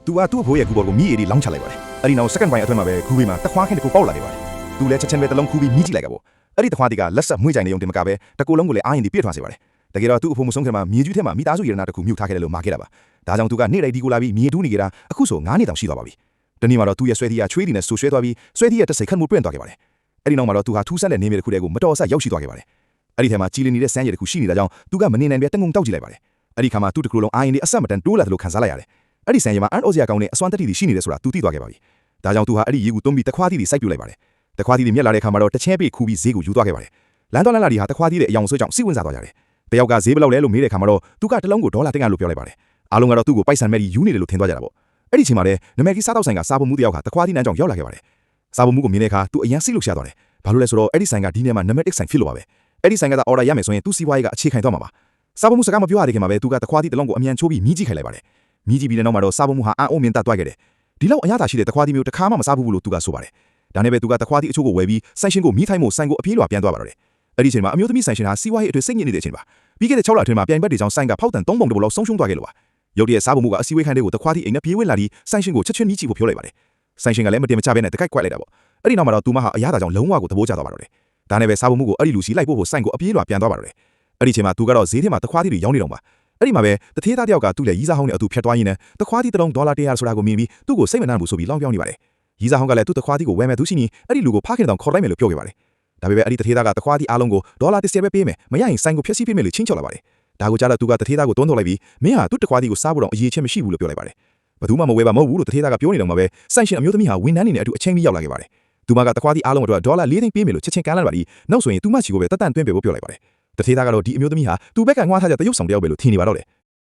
သူကသူ့အဖိုးရဲ့ကူပေါ်ကိုမြည်ရည်လောင်းချလိုက်ပါတယ်အဲ့ဒီနောက်စက္ကန့်ပိုင်းအတွင်းမှာပဲခူးဘေးမှာတခွားခင်းတစ်ခုပေါက်လာနေပါတယ်သူလည်းချက်ချင်းပဲတလုံးခူးပြီးမြည်ကြည့်လိုက်ကပေါ့အဲ့ဒီတခွားတီကလက်ဆက်မွေးကြိုင်နေုံတင်မကပဲတကူလုံးကိုလည်းအားရင်ဒီပြည့်ထွားစေပါတယ်တကယ်တော့သူ့အဖိုးမဆုံးခင်မှာမြေကြီးထဲမှာမိသားစုရတနာတစ်ခုမြုပ်ထားခဲ့တယ်လို့မှာခဲ့တာပါဒါကြောင့်သူကနေလိုက်ဒီကိုလာပြီးမြေတူးနေကြတာအခုဆို9နှစ်တောင်ရှိသွားပါပြီတနေ့မှာတော့သူ့ရဲ့ဆွဲသီးကချွေးတီနဲ့ဆူဆွဲသွားပြီးဆွဲသီးရဲ့တစ်စိတ်ခတ်မှုပွင့်သွားခဲ့ပါတယ်အဲ့ဒီနောက်မှာတော့သူဟာထူးဆန်းတဲ့နေမြေတစ်ခုတည်းကိုမတော်ဆရောက်ရှိသွားခဲ့ပါတယ်အဲ့ဒီထဲမှာကြီးလင်းနေတဲ့စမ်းရည်တစ်ခုရှိနေတာကြောင့်သူကမနေနိုင်ပဲတငုံတောက်ကြည့်လိုက်ပါတယ်အဲ့ဒီခါမှာသူ့တစ်ခုလုံးအားရင်ဒီအဆက်မတန်တိုးလာတယ်လို့ခံစားလိုက်ရတယ်အဲ့ဒီစမ်းရည်မှာအန်အိုစရာကောင်းတဲ့အစွမ်းတက်တီရှိနေတယ်ဆိုတာသူသိသွားခဲ့ပါပြီဒါကြောင့်သူဟာအဲ့ဒီရေကူသုံးပြီးတခွားတီစိုက်ပြလိုက်ပါတယ်တခွားတီမြက်လာတဲ့ခါမှာတော့တချင်းပေးခူးပြီးဈေးကိုယူသွားခဲ့ပါတယ်လမ်းတော်လမ်းလာဒီဟာတခွားတီရဲ့အယောင်ဆွဲကြောင့်စိတ်ဝင်စားသွားကြတယ်တယောက်ကဈေးဘယ်လောက်လဲလို့မေးတဲ့ခါမှာတော့သူကတလုံးကိုဒေါ်လာ100လို့ပြောလိုက်ပါတယ်အားလုံးကတော့သူ့ကိုပိုက်ဆံမဲ့ပြီးယူနေတယ်လို့ထင်သွားကြတာပေါ့အဲ့ဒီချိန်မှာလည်းနမဲကြီးစားတော့ဆိုင်ကစားဖို့မှုတယောက်ကတခွားတီနန်းကြောင့်ရောက်လာခဲ့ပါတယ်စားဖို့မှုကိုမြင်တဲ့အခါသူအရန်စိတ်လှုပ်ရှားသွားတယ်ဘာလို့လဲဆိုတော့အဲ့ဒီဆိုင်ကဒီနေ့မှာနံပါတ်1ဆိုင်ဖြစ်လို့ပါပဲအဲ့ဒီဆိုင်ကသာအော်ဒါရမယ်ဆိုရင်သူ့စီးပွားရေးကအခြေခံသွားမှာပါစားဖို့မှုစကားမပြောရသေးခင်မှာပဲသူကတခွားတီတလုံးကိုအမြန်ချိုးပြီးမြည်ကြည့်ခိုင်းလိုက်ပါတယ်မြည်ကြည့်ပြီးတဲ့နောက်မှာတော့စားဖို့မှုဟာအံ့ဩမြင်တတ်သွားခဲ့တယ်ဒီလောက်အရသာရှိတဲ့တခွားတီမျိုးတစ်ခါမှမစားဘူးလို့သူကဆိုပါတယ်ဒါနဲ့ပဲသူကတခွားတီအချို့ကိုဝယ်ပြီးဆိုင်ရှင်ကိုမြည်ထိုင်မှုဆိုင်ကိုအပြေးလွှာပြန်သွားပါတော့တယ်အဲ့ဒီချိန်မှာအမျိုးသမီးဆိုင်ရှင်ဟာစီးပွားရေးအတွက်စိတ်ညစ်နေတဲ့အချိန်ပါပြီးခဲ့တဲ့6လအတွင်းမှာပြိုင်ဘက်တွေကြောင့်ဆိုင်ကဖောက်တန်3ပုံတဘလောက်ဆုံးရှုံးသွားခဲ့လို့ပါရုတ်တရက်စားဖို့မှုကအစည်းအဝေးခိုင်းတဲ့ကိုတခွားတီအိမ်နဲ့ပြေးဝင်လာပြီးဆိုင်ရှင်ကိုချက်ချင်းမြည်ကြည့်ဖို့ပြောလိုက်ပါတယ်ဆိုင်ရှင်ကလည်းမတင်မချဘဲနဲ့တကိုက်ကွက်လိုက်တာပေါ့အဲ့ဒီနောက်မှာတော့သူမဟာအရသာကြောင့်လုံးဝကိုသဘောကျသွားပါတော့တယ်ဒါနဲ့ပဲစားဖို့မှုကိုအဲ့ဒီလူစီလိုက်ဖို့ဆိုင်ကိုအပြေးလွှာပြန်သွားပါတော့တယ်အဲ့ဒီချိန်မှာသူကတော့ဈေးထဲမှာတခွားတီတွေရောင်းနေတော့ပါအဲ့ဒီမှာပဲတထေးသားတယောက်ကသူ့လည်းရီးစားဟောင်းနဲ့အတူဖြတ်သွားရင်းနဲ့တခွားတီတစ်လုံးဒေါ်လာ100ဆိုတာကိုမြင်ပြီးသူ့ကိုစိတ်မနှံဘူးဆိုပြီးလောင်းပြောင်းနေပါတယ်ရီးစားဟောင်းကလည်းသူ့တခွားတီကိုဝယ်မယ်သူရှိရင်အဲ့ဒီလူကိုဖားခင်တောင်ခေါ်လိုက်မယ်လို့ပြောခဲ့ပါတယ်ဒါပေမဲ့အဲ့ဒီတထေးသားကတခွားတီအားလုံးကိုဒေါ်လာ100ပဲပေးမယ်မရရင်ဆိုင်ကိုဖျက်ဆီးပေးမယ်လို့ချင်းချော်လာပါတယ်ဒါကိုကြားတော့သူကတထေးသားကိုတွန်းထုတ်လိုက်ပြီးမင်းဟာသူ့တခွားတီကိုစားဖို့တော့အရေးချင်းမရှိဘူးလို့ပြောလိုက်ပါတယ်ဘယ်သူမှမဝယ်ပါမဟုတ်ဘူးလို့တထေးသားကပြောနေတော့မှပဲဆိုင်ရှင်အမျိုးသမီးဟာဝန်ထမ်းနေနဲ့အတူအချိန်မီရောက်လာခဲ့ပါတယ်သူမကတခွားတီအားလုံးအတွက်ဒေါ်လာ4သိန်းပေးမယ်လို့ချက်ချင်းကမ်းလှမ်းပါပြီးနောက်ဆိုရင်သူမချီကိုပဲတက်တန့်တွင်းပေးဖို့ပြောလိုက်ပါတယ်တထေးသားကတော့ဒီအမျိုးသမီးဟာသူ့ဘက်ကငှားထားကြတရုပ်ဆောင်တယောက်ပဲလို့ထင်နေပါတော့တယ်